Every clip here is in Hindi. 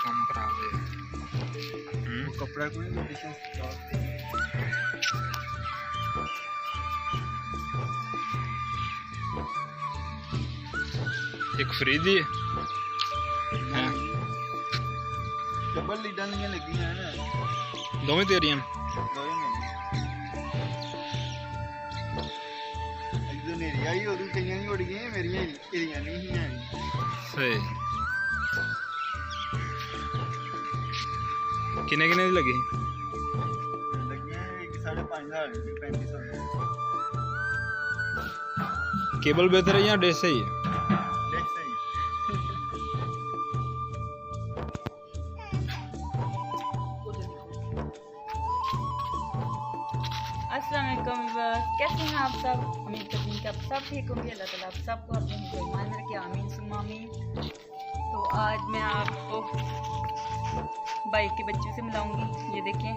काम खराब है। कपड़ा कोई एक फ्री दी है डबल लीडां लगी हैं ना दोवें तेरियां दोवें मेरी एक तो नेरी आई और कईयां नहीं उड़ गई मेरियां एरियां नहीं ही हैं सही किने किने दी लगी लगियां एक 5,500 की 3500 केबल बेहतर है या डिश सही है देख सही अस्सलाम वालेकुम व्यूअर्स, कैसे हैं आप सब। उम्मीद करती हूँ कि आप सब ठीक होंगे। अल्लाह ताला आप सबको अपने ईमान में रखे, आमीन सुम्मा आमीन। तो आज मैं आपको भाई के बच्चों से मिलाऊंगी। ये देखें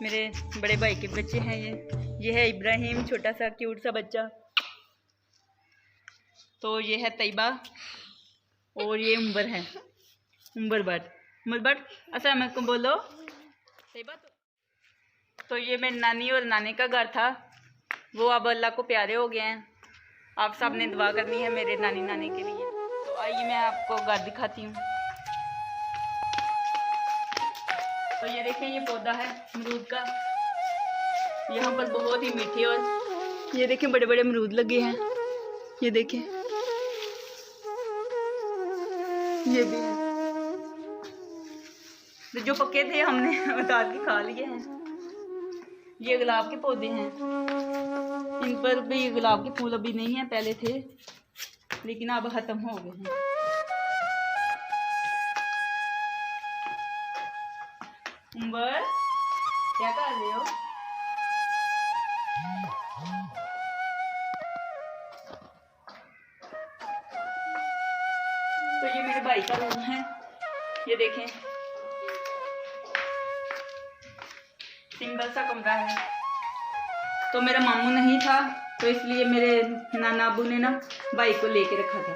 मेरे बड़े भाई के बच्चे हैं। ये है इब्राहिम, छोटा सा क्यूट सा बच्चा। तो ये है तैयबा और ये उम्बर है, उम्बर बट अस्सलाम वालेकुम बोलो तैयबा। तो ये मेरी नानी और नानी का घर था, वो अब अल्लाह को प्यारे हो गए हैं। आप सब ने दुआ करनी है मेरे नानी नानी के लिए। तो आइए मैं आपको घर दिखाती हूँ। तो ये देखें, ये पौधा है अमरूद का। यहाँ पर बहुत ही मीठे और ये देखें बड़े बड़े अमरूद लगे हैं। ये देखें ये भी है। तो जो पके थे हमने उतार के खा लिए हैं। ये गुलाब के पौधे हैं, इन पर भी गुलाब के फूल अभी नहीं है, पहले थे लेकिन अब खत्म हो गए हैं। उम्बर क्या कर रहे हो? तो ये मेरे भाई का रूम है। ये देखें सिंगल सा कमरा है। तो मेरा मामू नहीं था तो इसलिए मेरे नाना अबू ने ना भाई को लेके रखा था।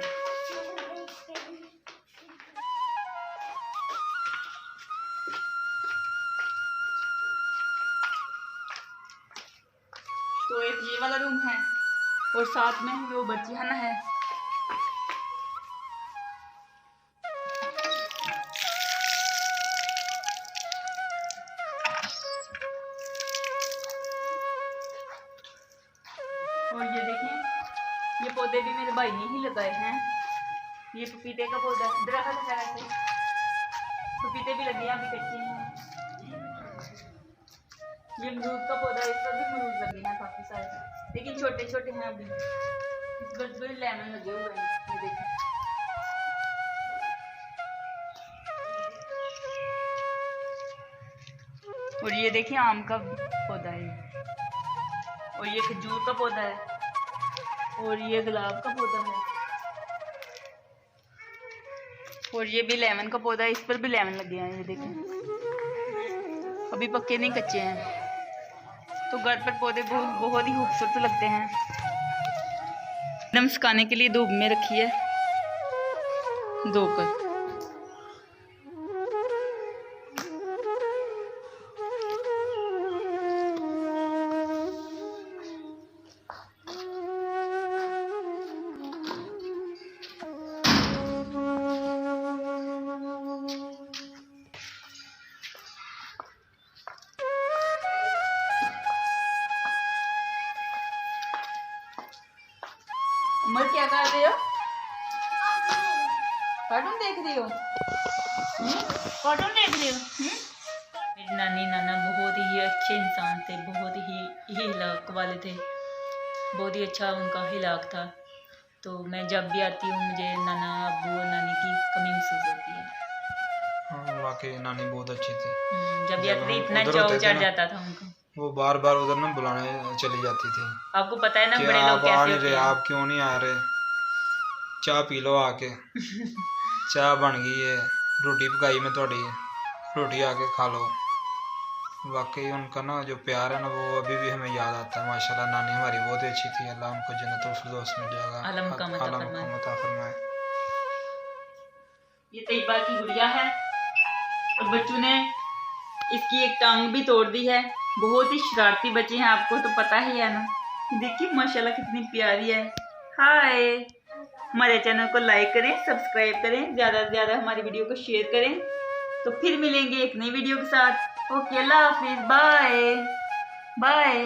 तो एक ये वाला रूम है और साथ में वो बच्चियाना है। और ये देखें, ये पौधे भी मेरे भाई ने ही लगाए हैं। ये पपीते का पौधा दरख्त है, वैसे पपीते भी लगे हैं, अभी कच्चे हैं। ये अमरूद का पौधा है, इस पर भी अमरूद लगे हैं काफी सारे, लेकिन छोटे छोटे हैं अभी। इस पर भी लेमन लगे हुए हैं। ये देखें और ये देखिए आम का पौधा है और ये खजूर का पौधा है और ये गुलाब का पौधा है और ये भी लेमन का पौधा है। इस पर भी लेमन लगे हैं। ये देखें अभी पक्के नहीं, कच्चे हैं। तो घर पर पौधे बहुत ही खूबसूरत लगते हैं। एकदम सुखाने के लिए धूप में रखी है धोकर। उमर क्या कर रहे हो? कार्टून देख रही हो? कार्टून देख रही हो? मेरी नानी नाना बहुत ही अच्छे इंसान थे, बहुत ही हिलाक वाले थे, बहुत ही अच्छा उनका हिलाक था। तो मैं जब भी आती हूँ मुझे नाना अब्बू और नानी की कमी महसूस होती है। हाँ वाकई नानी बहुत अच्छी थी। जब भी आती थी इतना उधर चाव होते थे चढ़ ना, जाता था उनको। वो बार बार उधर ना बुलाने चली जाती थी आपको पता है ना कि बड़े लोग आप आ कैसे नहीं होते रहे, हैं। आप क्यों नहीं आ रहे, चाह पी लो आके चाह बन गई है, रोटी पकाई मैं थोड़ी, रोटी आके खा लो। वाकई उनका ना जो प्यार है ना वो अभी भी हमें याद आता है। माशाल्लाह नानी हमारी बहुत ही अच्छी थी। अल्लाह उनको जन्नतुल फिरदौस में आलम का मता फरमाए। ये तैयबा की गुड़िया है और बच्चों ने इसकी एक टांग भी तोड़ दी है। बहुत ही शरारती बच्चे हैं, आपको तो पता ही है ना। देखिए माशाल्लाह कितनी प्यारी है। हाय, हमारे चैनल को लाइक करें, सब्सक्राइब करें, ज़्यादा से ज़्यादा हमारी वीडियो को शेयर करें। तो फिर मिलेंगे एक नई वीडियो के साथ। ओके, अल्लाह हाफिज़, बाय बाय।